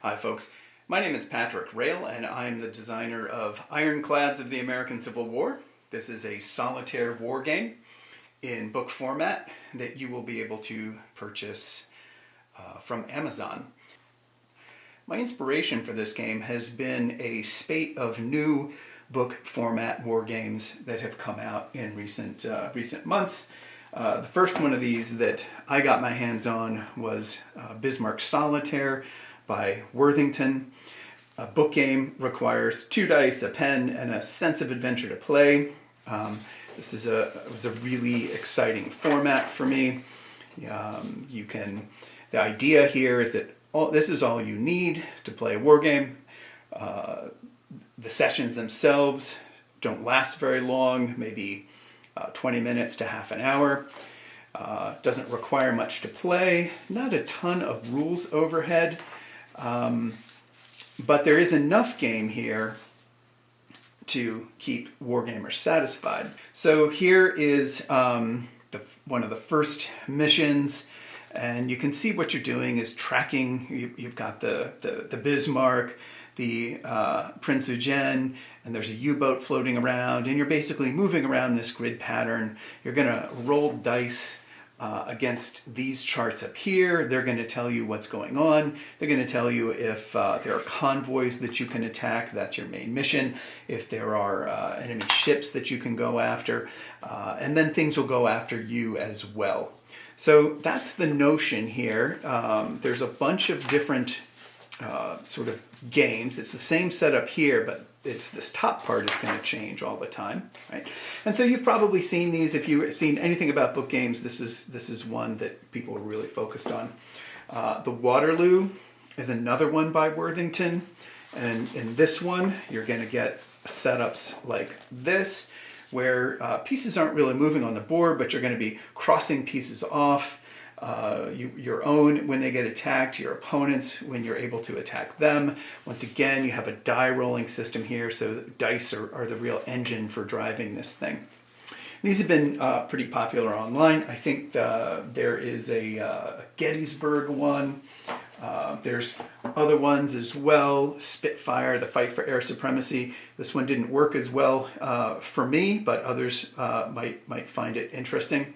Hi folks, my name is Patrick Rail and I'm the designer of Ironclads of the American Civil War. This is a solitaire war game in book format that you will be able to purchase from Amazon. My inspiration for this game has been a spate of new book format war games that have come out in recent months. The first one of these that I got my hands on was Bismarck Solitaire by Worthington. A book game requires 2 dice, a pen, and a sense of adventure to play. This was a really exciting format for me. The idea here is that this is all you need to play a war game. The sessions themselves don't last very long, maybe 20 minutes to half an hour. Doesn't require much to play, not a ton of rules overhead, but there is enough game here to keep wargamers satisfied. So here is one of the first missions, and you can see what you're doing is tracking. You've got the Bismarck, the Prince Eugen, and there's a U-boat floating around, and you're basically moving around this grid pattern. You're going to roll dice against these charts up here. They're going to tell you what's going on. They're going to tell you if there are convoys that you can attack. That's your main mission. If there are enemy ships that you can go after, and then things will go after you as well. So that's the notion here. There's a bunch of different sort of games. It's the same setup here, but this top part is going to change all the time, right? And so you've probably seen these. If you've seen anything about book games, this is one that people are really focused on. The Waterloo is another one by Worthington, and in this one you're going to get setups like this, where pieces aren't really moving on the board, but you're going to be crossing pieces off. Your own when they get attacked, your opponents when you're able to attack them. Once again, you have a die rolling system here, so dice are the real engine for driving this thing. These have been pretty popular online. I think there is a Gettysburg one. There's other ones as well. Spitfire, the fight for air supremacy. This one didn't work as well for me, but others might find it interesting.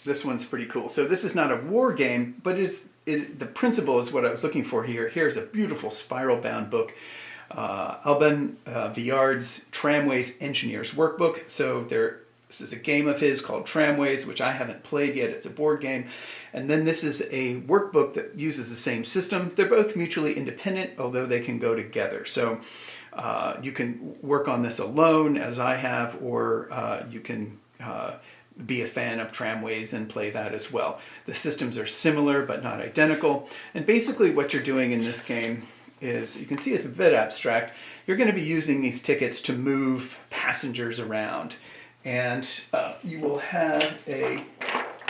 This one's pretty cool. So this is not a war game, but the principle is what I was looking for here. Here's a beautiful spiral-bound book, Alban Viard's Tramways Engineer's Workbook. So this is a game of his called Tramways, which I haven't played yet. It's a board game. And then this is a workbook that uses the same system. They're both mutually independent, although they can go together. So you can work on this alone, as I have, or you can be a fan of Tramways and play that as well. The systems are similar but not identical, and basically what you're doing in this game is, you can see it's a bit abstract, you're going to be using these tickets to move passengers around, and you will have a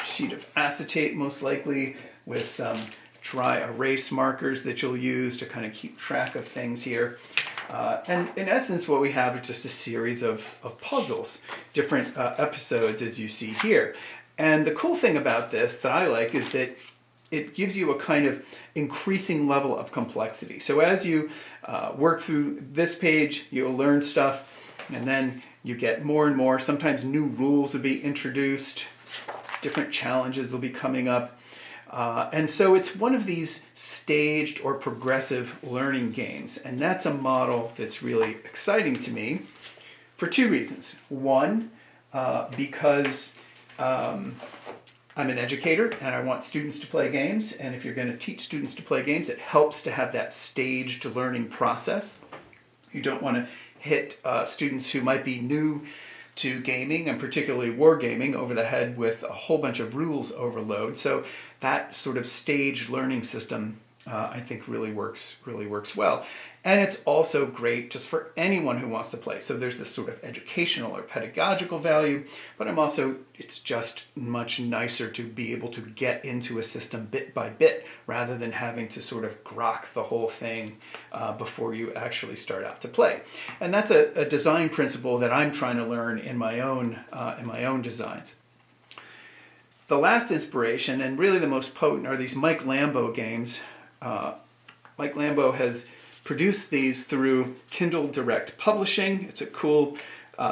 sheet of acetate most likely with some dry erase markers that you'll use to kind of keep track of things here. And in essence, what we have is just a series of puzzles, different episodes as you see here. And the cool thing about this that I like is that it gives you a kind of increasing level of complexity. So as you work through this page, you'll learn stuff, and then you get more and more. Sometimes new rules will be introduced, different challenges will be coming up. And so it's one of these staged or progressive learning games. And that's a model that's really exciting to me for 2 reasons. One, because I'm an educator and I want students to play games. And if you're going to teach students to play games, it helps to have that staged learning process. You don't want to hit students who might be new to gaming, and particularly wargaming, over the head with a whole bunch of rules overload. So that sort of staged learning system, I think, really works well. And it's also great just for anyone who wants to play. So there's this sort of educational or pedagogical value, but it's just much nicer to be able to get into a system bit by bit rather than having to sort of grok the whole thing before you actually start out to play. And that's a design principle that I'm trying to learn in my own designs. The last inspiration, and really the most potent, are these Mike Lambo games Mike Lambo has produced these through Kindle Direct Publishing. It's a cool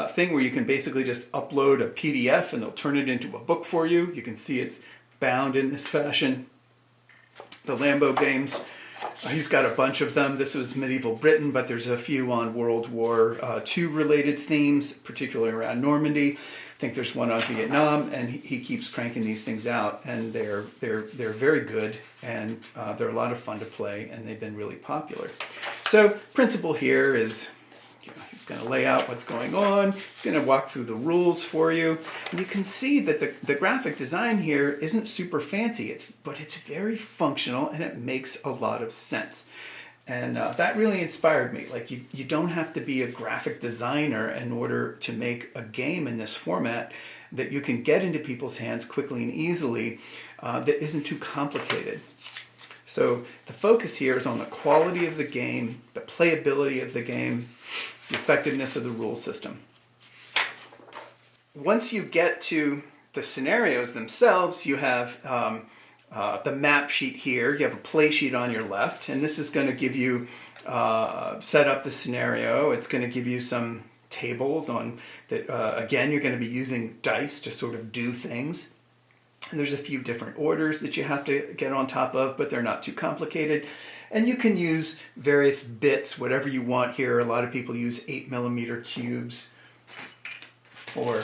thing where you can basically just upload a PDF and they'll turn it into a book for you. You can see it's bound in this fashion. The Lambo games, he's got a bunch of them. This was medieval Britain, but there's a few on World War II related themes, particularly around Normandy. I think there's one on Vietnam, and he keeps cranking these things out, and they're very good, and they're a lot of fun to play, and they've been really popular. So principle here is, he's going to lay out what's going on. He's going to walk through the rules for you, and you can see that the graphic design here isn't super fancy, but it's very functional, and it makes a lot of sense. And that really inspired me. Like, you don't have to be a graphic designer in order to make a game in this format that you can get into people's hands quickly and easily that isn't too complicated. So the focus here is on the quality of the game, the playability of the game, the effectiveness of the rule system. Once you get to the scenarios themselves, you have the map sheet here. You have a play sheet on your left, and this is going to give you set up the scenario. It's going to give you some tables on that. Again, you're going to be using dice to sort of do things. And there's a few different orders that you have to get on top of, but they're not too complicated. And you can use various bits, whatever you want here. A lot of people use 8mm cubes. For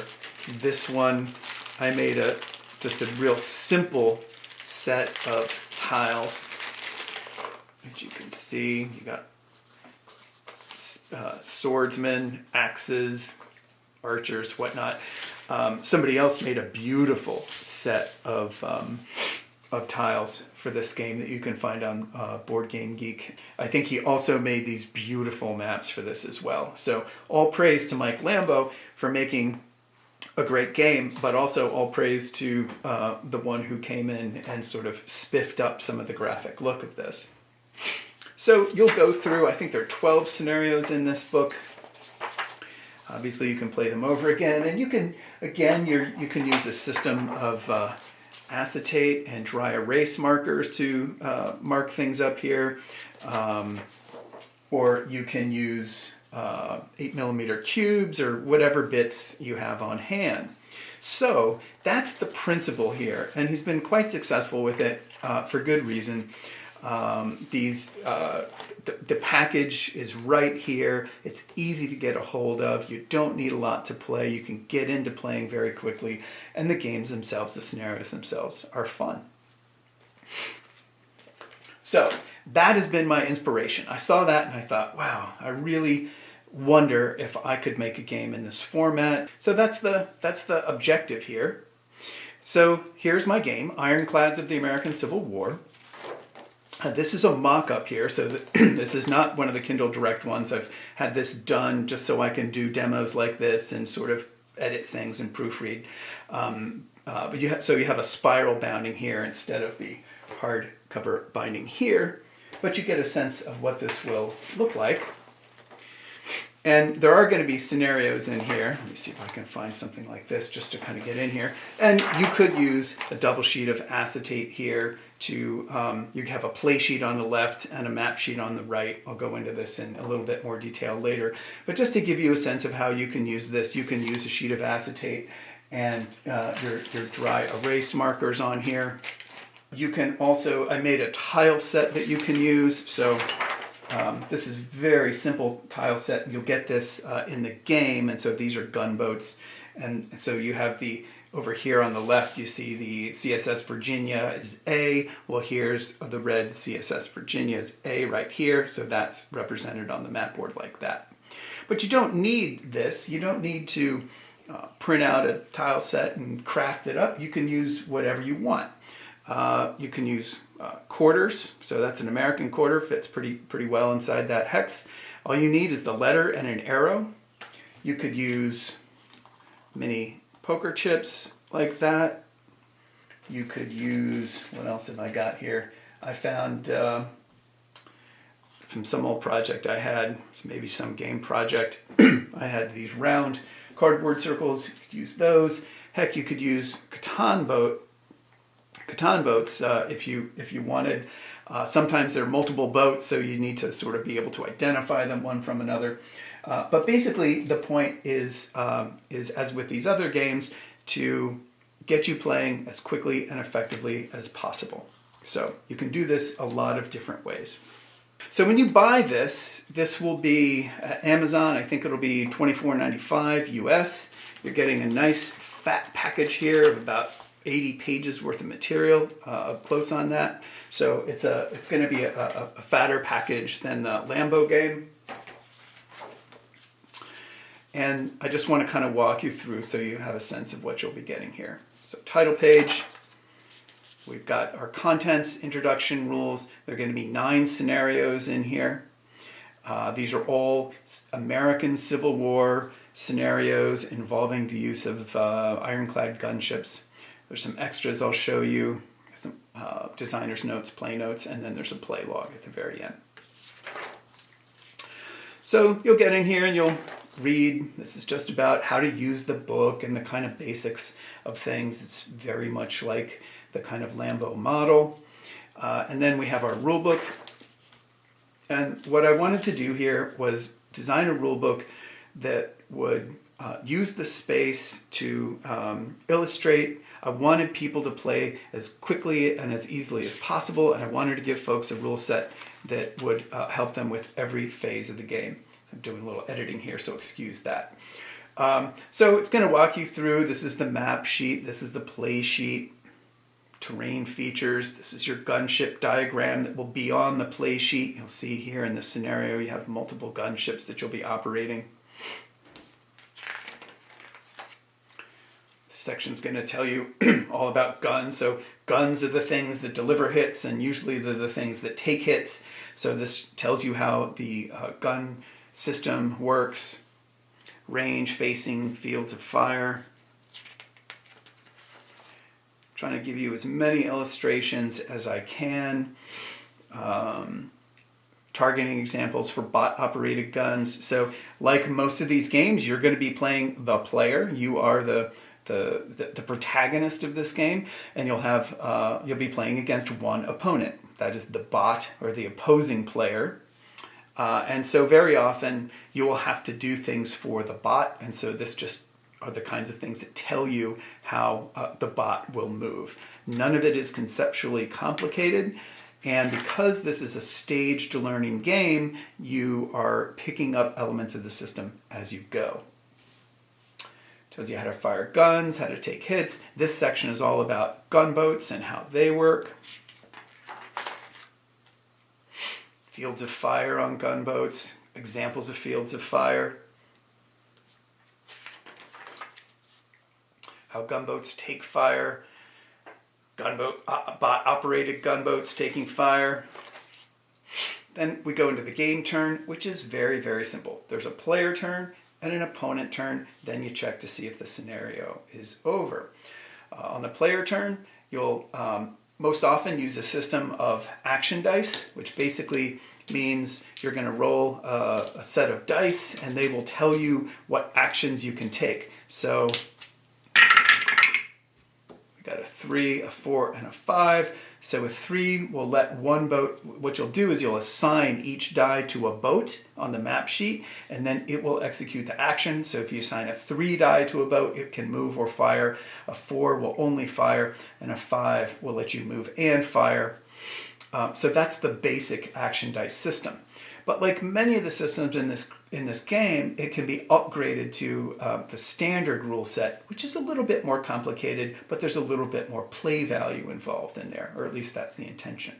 this one, I made just a real simple set of tiles. As you can see, you got swordsmen, axes, archers, whatnot. Somebody else made a beautiful set of tiles for this game that you can find on Board Game Geek. I think he also made these beautiful maps for this as well. So all praise to Mike Lambo for making a great game, but also all praise to the one who came in and sort of spiffed up some of the graphic look of this. So you'll go through, I think there are 12 scenarios in this book. Obviously you can play them over again, and you can, again, you can use a system of acetate and dry erase markers to mark things up here, or you can use 8mm cubes or whatever bits you have on hand. So that's the principle here, and he's been quite successful with it for good reason. The package is right here. It's easy to get a hold of. You don't need a lot to play. You can get into playing very quickly, and the games themselves, the scenarios themselves, are fun. So that has been my inspiration. I saw that and I thought, wow, I really wonder if I could make a game in this format. So that's the objective here. So here's my game, Ironclads of the American Civil War. This is a mock-up here, so this is not one of the Kindle Direct ones. I've had this done just so I can do demos like this and sort of edit things and proofread. But you have a spiral bounding here instead of the hardcover binding here. But you get a sense of what this will look like. And there are going to be scenarios in here. Let me see if I can find something like this just to kind of get in here. And you could use a double sheet of acetate here to, you have a play sheet on the left and a map sheet on the right. I'll go into this in a little bit more detail later. But just to give you a sense of how you can use this, you can use a sheet of acetate and your dry erase markers on here. You can also, I made a tile set that you can use. So this is very simple tile set. You'll get this in the game, and so these are gunboats. And so you have over here on the left, you see the CSS Virginia is A. Well, here's the red CSS Virginia is A right here, so that's represented on the map board like that. But you don't need this. You don't need to print out a tile set and craft it up. You can use whatever you want. You can use quarters, so that's an American quarter, fits pretty well inside that hex. All you need is the letter and an arrow. You could use mini poker chips like that. You could use, what else have I got here? I found from some old project I had, maybe some game project, I had these round cardboard circles. You could use those. Heck, you could use Catan boat Catan boats, if you wanted, sometimes there are multiple boats, so you need to sort of be able to identify them one from another. But basically, the point is as with these other games, to get you playing as quickly and effectively as possible. So you can do this a lot of different ways. So when you buy this will be at Amazon. I think it'll be $24.95 US. You're getting a nice fat package here of about 80 pages worth of material, up close on that. So it's going to be a fatter package than the Lambo game. And I just want to kind of walk you through so you have a sense of what you'll be getting here. So title page, we've got our contents, introduction, rules. There are going to be 9 scenarios in here. These are all American Civil War scenarios involving the use of ironclad gunships. There's some extras I'll show you, some designer's notes, play notes, and then there's a play log at the very end. So you'll get in here and you'll read. This is just about how to use the book and the kind of basics of things. It's very much like the kind of Lambo model. And then we have our rule book. And what I wanted to do here was design a rule book that would use the space to illustrate. I wanted people to play as quickly and as easily as possible, and I wanted to give folks a rule set that would help them with every phase of the game. I'm doing a little editing here, so excuse that. So it's going to walk you through. This is the map sheet. This is the play sheet. Terrain features. This is your gunship diagram that will be on the play sheet. You'll see here in this scenario you have multiple gunships that you'll be operating. This section's going to tell you all about guns. So guns are the things that deliver hits, and usually they're the things that take hits. So this tells you how the gun system works. Range, facing, fields of fire. Trying to give you as many illustrations as I can. Targeting examples for bot-operated guns. So like most of these games, you're going to be playing the player. You are the protagonist of this game, and you'll be playing against one opponent. That is the bot or the opposing player. And so very often you will have to do things for the bot, and so this just are the kinds of things that tell you how the bot will move. None of it is conceptually complicated, and because this is a staged learning game, you are picking up elements of the system as you go. Tells you how to fire guns, how to take hits. This section is all about gunboats and how they work. Fields of fire on gunboats, examples of fields of fire. How gunboats take fire, bot-operated gunboats taking fire. Then we go into the game turn, which is very, very simple. There's a player turn and an opponent turn. Then you check to see if the scenario is over. On the player turn, you'll most often use a system of action dice, which basically means you're going to roll a set of dice and they will tell you what actions you can take. So we got a 3, a 4, and a 5. So with 3, we'll let one boat, what you'll do is you'll assign each die to a boat on the map sheet, and then it will execute the action. So if you assign a 3 die to a boat, it can move or fire. A 4 will only fire, and a 5 will let you move and fire. So that's the basic action dice system. But like many of the systems in this game, it can be upgraded to the standard rule set, which is a little bit more complicated, but there's a little bit more play value involved in there, or at least that's the intention.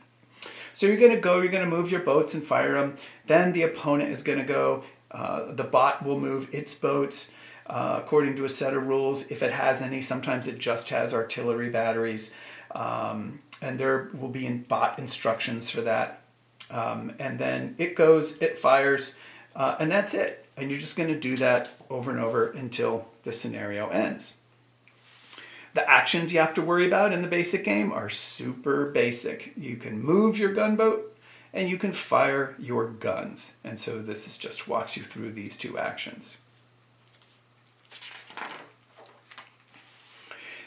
So you're going to move your boats and fire them. Then the opponent is going to go. The bot will move its boats according to a set of rules. If it has any, sometimes it just has artillery batteries. And there will be bot instructions for that. And then it goes, it fires, and that's it. And you're just going to do that over and over until the scenario ends. The actions you have to worry about in the basic game are super basic. You can move your gunboat and you can fire your guns. And so this just walks you through these 2 actions.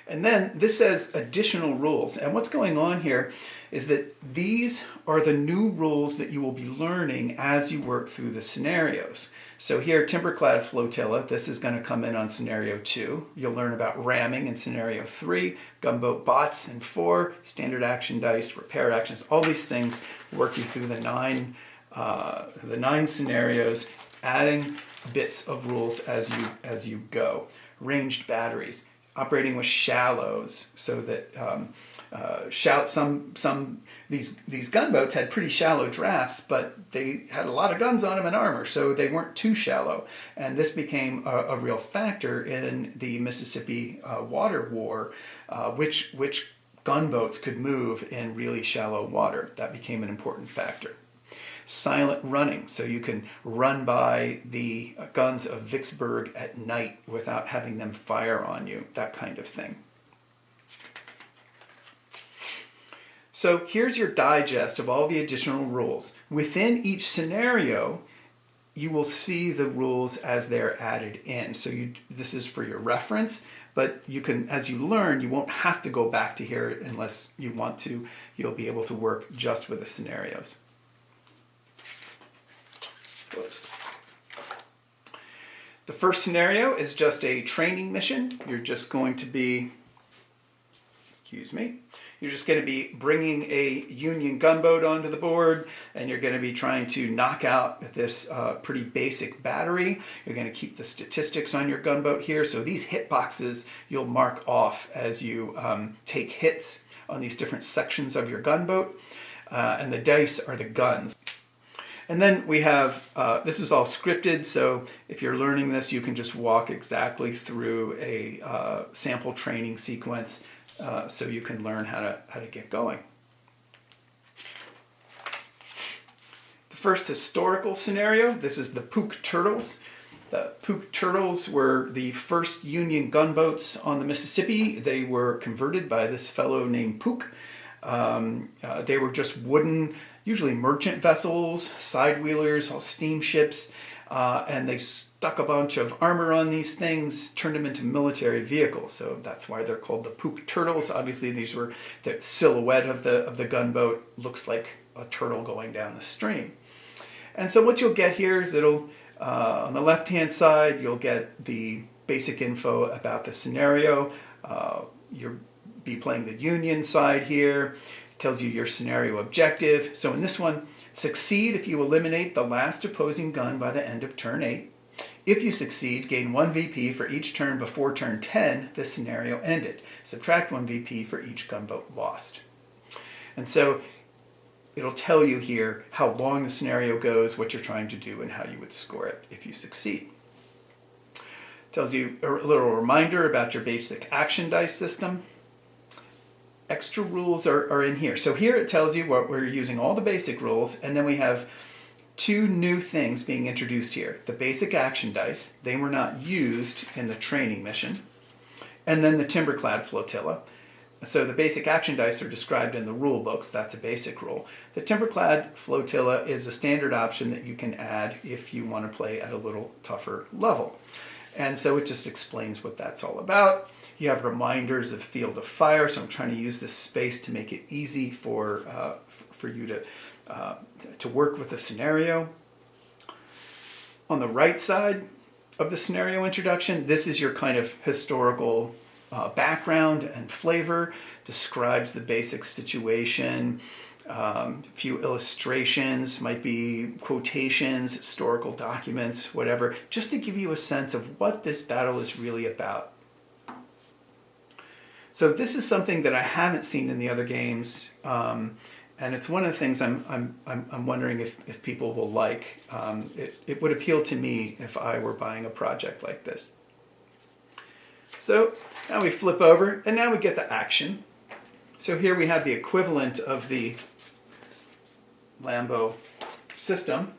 And then this says additional rules. And what's going on here is that these are the new rules that you will be learning as you work through the scenarios. So here, Timberclad Flotilla, this is going to come in on scenario 2. You'll learn about ramming in scenario 3, gunboat bots in 4, standard action dice, repair actions, all these things work you through the nine scenarios, adding bits of rules as you go. Ranged batteries, operating with shallows, so that these gunboats had pretty shallow drafts, but they had a lot of guns on them and armor, so they weren't too shallow. And this became a real factor in the Mississippi Water War, which gunboats could move in really shallow water. That became an important factor. Silent running, so you can run by the guns of Vicksburg at night without having them fire on you, that kind of thing. So here's your digest of all the additional rules. Within each scenario, you will see the rules as they're added in. So this is for your reference, but you can, as you learn, you won't have to go back to here unless you want to. You'll be able to work just with the scenarios. Whoops. The first scenario is just a training mission. You're just going to be, you're just going to be bringing a Union gunboat onto the board, and you're going to be trying to knock out this pretty basic battery. You're going to keep the statistics on your gunboat here. So these hit boxes you'll mark off as you take hits on these different sections of your gunboat, and the dice are the guns. And then we have, this is all scripted, so if you're learning this, you can just walk exactly through a sample training sequence so you can learn how to get going. The first historical scenario, this is the Pook Turtles. The Pook Turtles were the first Union gunboats on the Mississippi. They were converted by this fellow named Pook. They were just wooden, usually merchant vessels, side-wheelers, all steamships, and they stuck a bunch of armor on these things, turned them into military vehicles. So that's why they're called the Pook Turtles. Obviously, these were the silhouette of the gunboat looks like a turtle going down the stream. And so what you'll get here is it'll on the left-hand side, you'll get the basic info about the scenario. You'll be playing the Union side here. Tells you your scenario objective. So in this one, succeed if you eliminate the last opposing gun by the end of turn 8. If you succeed, gain 1 VP for each turn before turn 10, the scenario ended. Subtract 1 VP for each gunboat lost. And so it'll tell you here how long the scenario goes, what you're trying to do, and how you would score it if you succeed. Tells you a little reminder about your basic action dice system. Extra rules are in here. So here it tells you what we're using, all the basic rules, and then we have 2 new things being introduced here. The basic action dice, they were not used in the training mission, and then the Timberclad Flotilla. So the basic action dice are described in the rule books. That's a basic rule. The Timberclad Flotilla is a standard option that you can add if you want to play at a little tougher level. And so it just explains what that's all about. You have reminders of field of fire, so I'm trying to use this space to make it easy for you to work with the scenario. On the right side of the scenario introduction, this is your kind of historical background and flavor, describes the basic situation, a few illustrations, might be quotations, historical documents, whatever, just to give you a sense of what this battle is really about. So this is something that I haven't seen in the other games, and it's one of the things I'm wondering if people will like. It would appeal to me if I were buying a project like this. So now we flip over, and now we get the action. So here we have the equivalent of the Lambo system.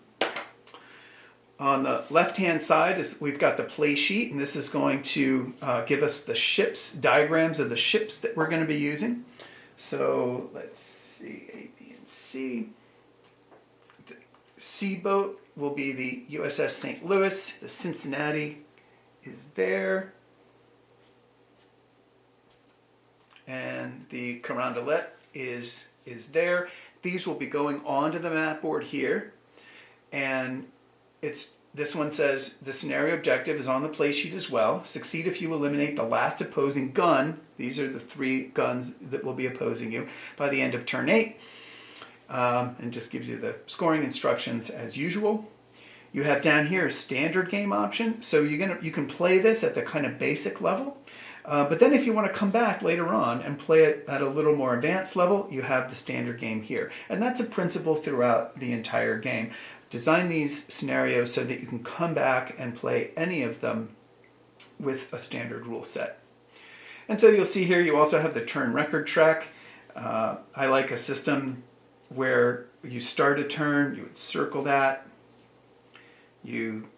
On the left-hand side, we've got the play sheet, and this is going to give us the ships, diagrams of the ships that we're going to be using. So let's see, A, B, and C. The C boat will be the USS St. Louis. The Cincinnati is there. and the carondelet is there. These will be going onto the map board here, and this one says the scenario objective is on the play sheet as well. Succeed if you eliminate the last opposing gun. These are the 3 guns that will be opposing you by the end of turn 8, and just gives you the scoring instructions as usual. You have down here a standard game option, so you can play this at the kind of basic level. But then if you want to come back later on and play it at a little more advanced level, you have the standard game here. And that's a principle throughout the entire game. Design these scenarios so that you can come back and play any of them with a standard rule set. And so you'll see here you also have the turn record track. I like a system where you start a turn, you would circle that, you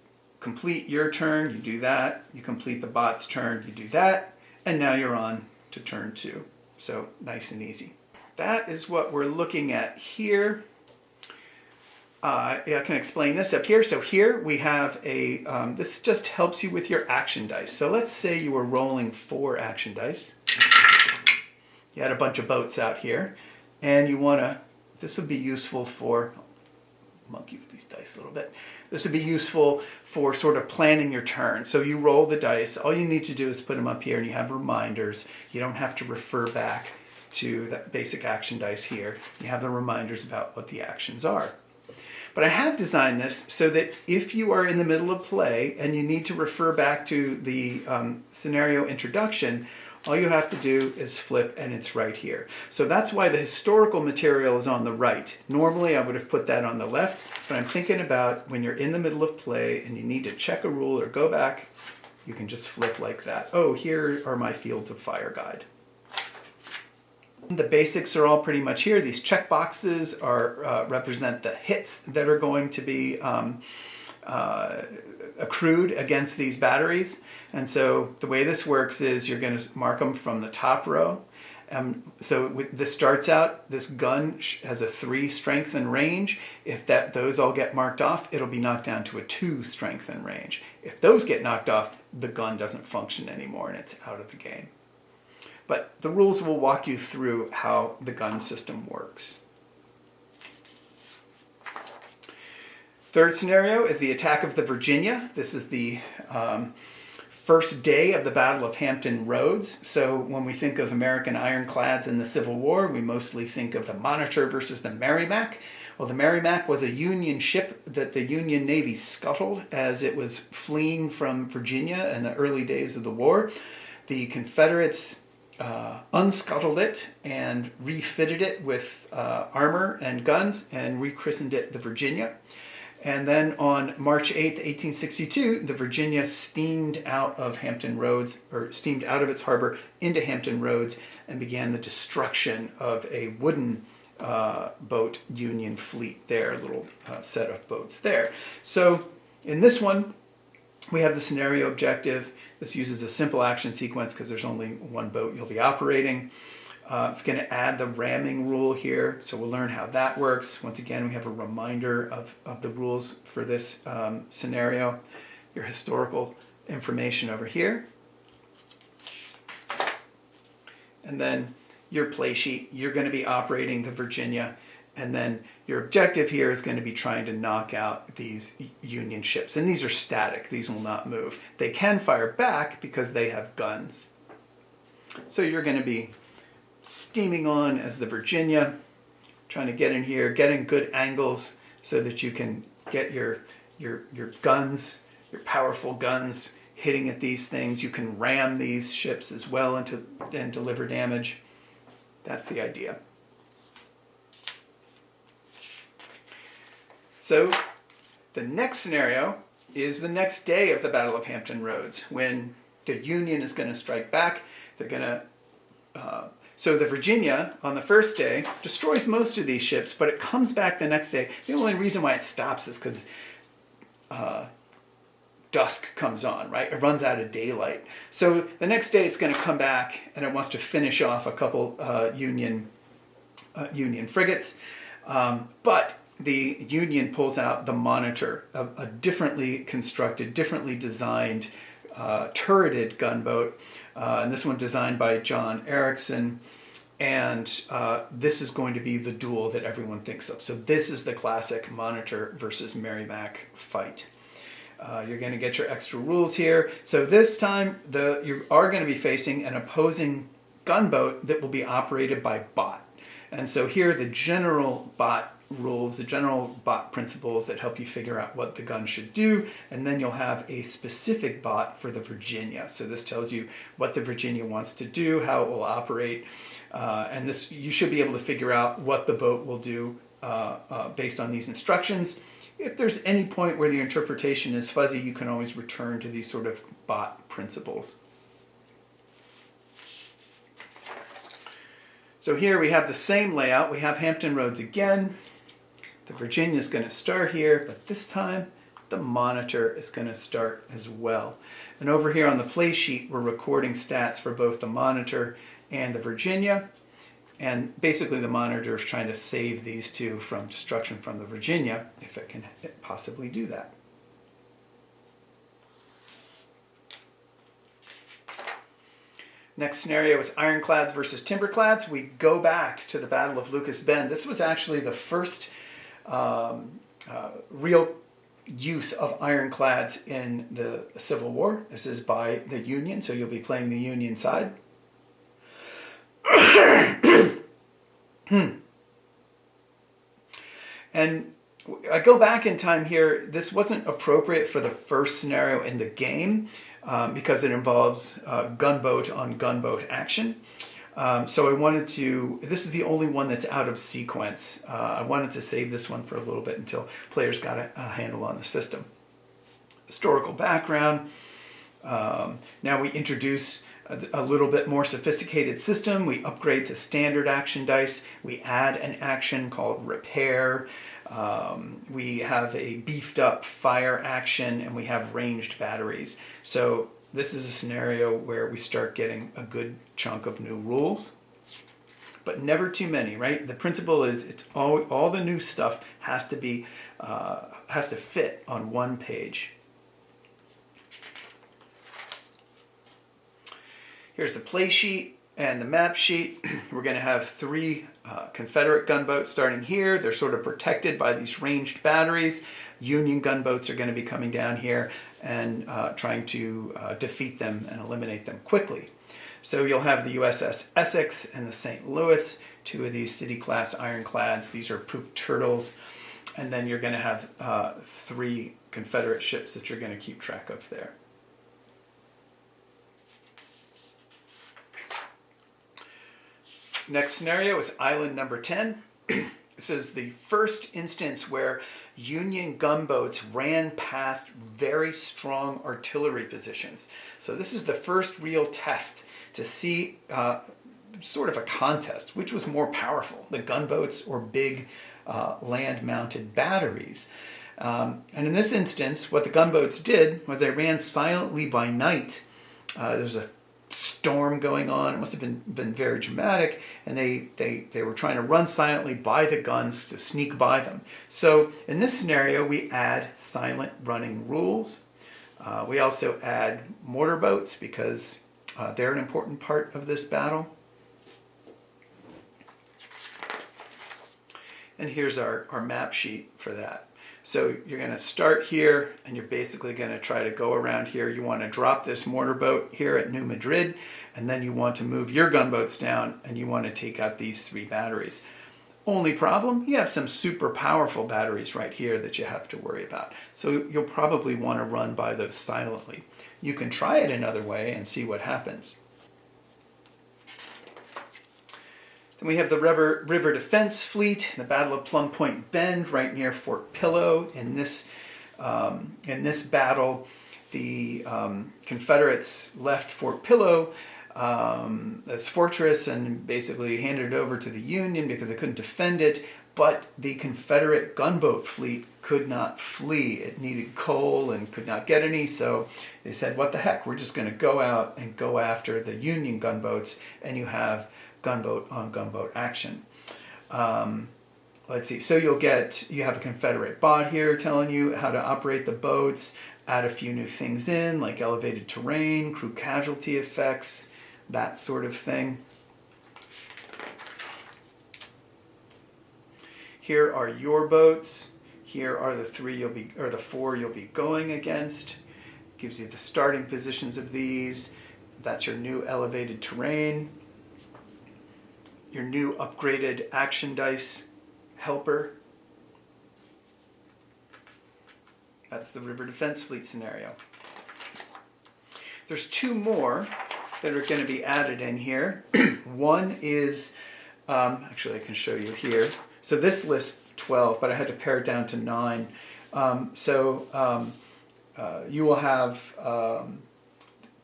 complete your turn, you do that, you complete the bot's turn, you do that, and now you're on to turn 2. So nice and easy. That is what we're looking at here. I can explain this up here. So here we have this just helps you with your action dice. So let's say you were rolling 4 action dice. You had a bunch of boats out here, and this would be useful for, monkey with these dice a little bit. This would be useful for sort of planning your turn. So you roll the dice. All you need to do is put them up here, and you have reminders. You don't have to refer back to that basic action dice here. You have the reminders about what the actions are. But I have designed this so that if you are in the middle of play and you need to refer back to the scenario introduction, all you have to do is flip and it's right here. So that's why the historical material is on the right. Normally I would have put that on the left, but I'm thinking about when you're in the middle of play and you need to check a rule or go back, you can just flip like that. Oh, here are my Fields of Fire guide. The basics are all pretty much here. These check boxes represent the hits that are going to be accrued against these batteries. And so the way this works is you're going to mark them from the top row. So this starts out, this gun has a 3 strength and range. If those all get marked off, it'll be knocked down to a 2 strength and range. If those get knocked off, the gun doesn't function anymore and it's out of the game. But the rules will walk you through how the gun system works. Third scenario is the attack of the Virginia. This is the first day of the Battle of Hampton Roads. So when we think of American ironclads in the Civil War, we mostly think of the Monitor versus the Merrimac. Well, the Merrimac was a Union ship that the Union Navy scuttled as it was fleeing from Virginia in the early days of the war. The Confederates unscuttled it and refitted it with armor and guns and rechristened it the Virginia. And then on March 8th, 1862, the Virginia steamed out of Hampton Roads, or steamed out of its harbor into Hampton Roads and began the destruction of a wooden boat Union fleet there, a little set of boats there. So in this one, we have the scenario objective. This uses a simple action sequence because there's only one boat you'll be operating. It's going to add the ramming rule here, so we'll learn how that works. Once again, we have a reminder of the rules for this scenario. Your historical information over here. And then your play sheet, you're going to be operating the Virginia, and then your objective here is going to be trying to knock out these Union ships. And these are static, these will not move. They can fire back because they have guns. So you're going to be steaming on as the Virginia, trying to get in here, getting good angles so that you can get your guns, your powerful guns, hitting at these things. You can ram these ships as well and deliver damage. That's the idea. So the next scenario is the next day of the Battle of Hampton Roads, when the Union is going to strike back. They're going to so the Virginia, on the first day, destroys most of these ships, but it comes back the next day. The only reason why it stops is because dusk comes on, right? It runs out of daylight. So the next day it's going to come back, and it wants to finish off a couple Union frigates. But the Union pulls out the Monitor, a differently constructed, differently designed, turreted gunboat And this one designed by John Erickson. And this is going to be the duel that everyone thinks of. So this is the classic Monitor versus Merrimack fight. You're going to get your extra rules here. So this time you are going to be facing an opposing gunboat that will be operated by bot. And so here are the general bot rules, the general bot principles that help you figure out what the gun should do. And then you'll have a specific bot for the Virginia. So this tells you what the Virginia wants to do, how it will operate. And this, you should be able to figure out what the boat will do based on these instructions. If there's any point where the interpretation is fuzzy, you can always return to these sort of bot principles. So here we have the same layout. We have Hampton Roads again. The Virginia is going to start here, but this time the Monitor is going to start as well. And over here on the play sheet, we're recording stats for both the Monitor and the Virginia. And basically the Monitor is trying to save these two from destruction from the Virginia, if it can possibly do that. Next scenario is Ironclads versus Timberclads. We go back to the Battle of Lucas Bend. This was actually the first real use of ironclads in the Civil War. This is by the Union, so you'll be playing the Union side. And I go back in time here. This wasn't appropriate for the first scenario in the game because it involves gunboat on gunboat action. So I wanted to, this is the only one that's out of sequence. I wanted to save this one for a little bit until players got a handle on the system. Historical background. Now we introduce a little bit more sophisticated system. We upgrade to standard action dice. We add an action called repair. We have a beefed up fire action, and we have ranged batteries. So this is a scenario where we start getting a good chunk of new rules, but never too many, right? The principle is it's all the new stuff has to be has to fit on one page. Here's the play sheet and the map sheet. We're going to have three Confederate gunboats starting here. They're sort of protected by these ranged batteries. Union gunboats are going to be coming down here and trying to defeat them and eliminate them quickly. So you'll have the USS Essex and the St. Louis, two of these city-class ironclads. These are poop turtles. And then you're going to have three Confederate ships that you're going to keep track of there. Next scenario is island number 10. This is the first instance where Union gunboats ran past very strong artillery positions. So this is the first real test to see sort of a contest. Which was more powerful, the gunboats or big land-mounted batteries? And in this instance, what the gunboats did was they ran silently by night. There's a storm going on. It must have been very dramatic, and they were trying to run silently by the guns to sneak by them. So in this scenario, we add silent running rules. We also add mortar boats because they're an important part of this battle. And here's our map sheet for that. So you're going to start here, and you're basically going to try to go around here. You want to drop this mortar boat here at New Madrid, and then you want to move your gunboats down, and you want to take out these three batteries. Only problem, you have some super powerful batteries right here that you have to worry about. So you'll probably want to run by those silently. You can try it another way and see what happens. Then we have the River Defense Fleet, the Battle of Plum Point Bend, right near Fort Pillow. In this battle, the Confederates left Fort Pillow as fortress and basically handed it over to the Union because they couldn't defend it. But the Confederate gunboat fleet could not flee. It needed coal and could not get any, so they said, what the heck, we're just going to go out and go after the Union gunboats, and you have gunboat on gunboat action. Let's see, so you have a Confederate bot here telling you how to operate the boats. add a few new things in, like elevated terrain, crew casualty effects, that sort of thing. Here are your boats. Here are the four you'll be going against. Gives you the starting positions of these. That's your new elevated terrain. Your new upgraded action dice helper. That's the River Defense Fleet scenario. There's two more that are going to be added in here. One is, actually I can show you here. So this lists 12, but I had to pare it down to 9. You will have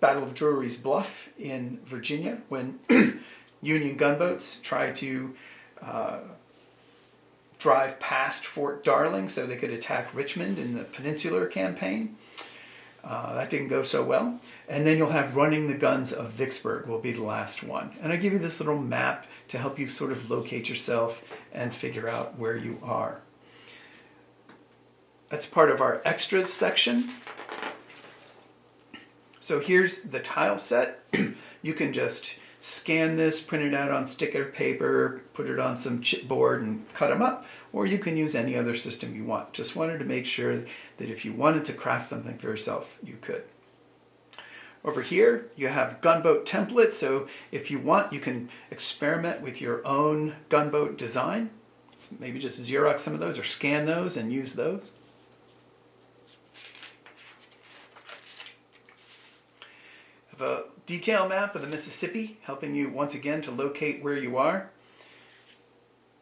Battle of Drury's Bluff in Virginia when Union gunboats try to drive past Fort Darling so they could attack Richmond in the Peninsular Campaign. That didn't go so well. And then you'll have Running the Guns of Vicksburg will be the last one. And I give you this little map to help you sort of locate yourself and figure out where you are. That's part of our extras section. So here's the tile set. You can just scan this, print it out on sticker paper, put it on some chipboard and cut them up, or you can use any other system you want. Just wanted to make sure that if you wanted to craft something for yourself, you could. Over here, you have gunboat templates, so if you want, you can experiment with your own gunboat design. Maybe just Xerox some of those or scan those and use those. I have a detail map of the Mississippi, helping you once again to locate where you are.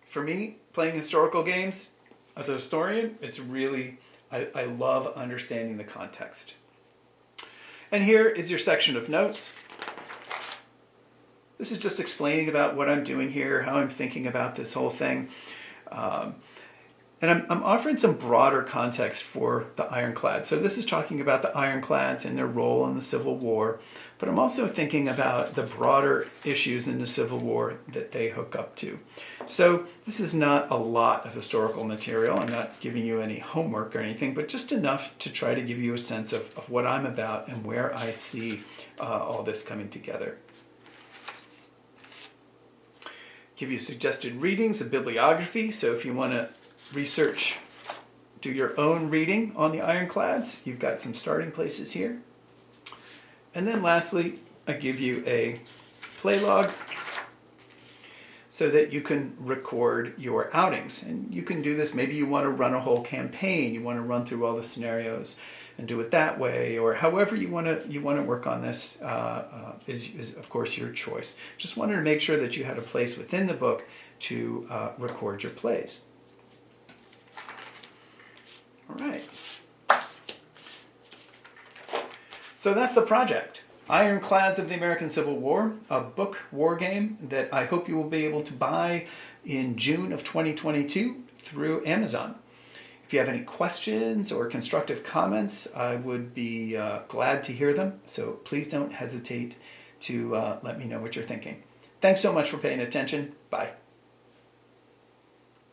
For me, playing historical games, as a historian, it's really, I love understanding the context. And here is your section of notes. This is just explaining about what I'm doing here, how I'm thinking about this whole thing. And I'm offering some broader context for the Ironclads. So this is talking about the Ironclads and their role in the Civil War, but I'm also thinking about the broader issues in the Civil War that they hook up to. So this is not a lot of historical material. I'm not giving you any homework or anything, but just enough to try to give you a sense of what I'm about and where I see all this coming together. Give you suggested readings, a bibliography, so if you want to research, do your own reading on the Ironclads, you've got some starting places here. And then lastly, I give you a play log so that you can record your outings. And you can do this, maybe you want to run a whole campaign, you want to run through all the scenarios and do it that way, or however you want to work on this is of course your choice. Just wanted to make sure that you had a place within the book to record your plays. All right. So that's the project. Ironclads of the American Civil War, a book war game that I hope you will be able to buy in June of 2022 through Amazon. If you have any questions or constructive comments, I would be glad to hear them. So please don't hesitate to let me know what you're thinking. Thanks so much for paying attention. Bye.